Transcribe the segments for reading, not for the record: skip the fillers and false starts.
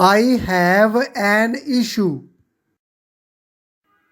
I have an issue۔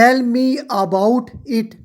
Tell me about it۔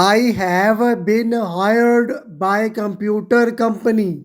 I have been hired by computer company۔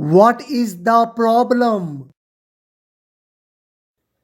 What is the problem؟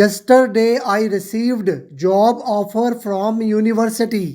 Yesterday I received job offer from university۔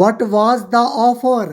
What was the offer؟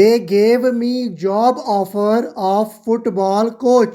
They gave me job offer of football coach۔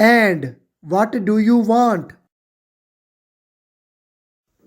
And what do you want؟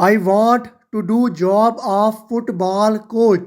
I want to do job of football coach۔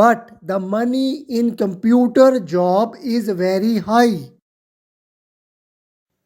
But the money in computer job is very high۔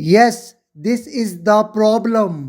Yes, this is the problem۔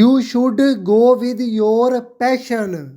You should go with your passion۔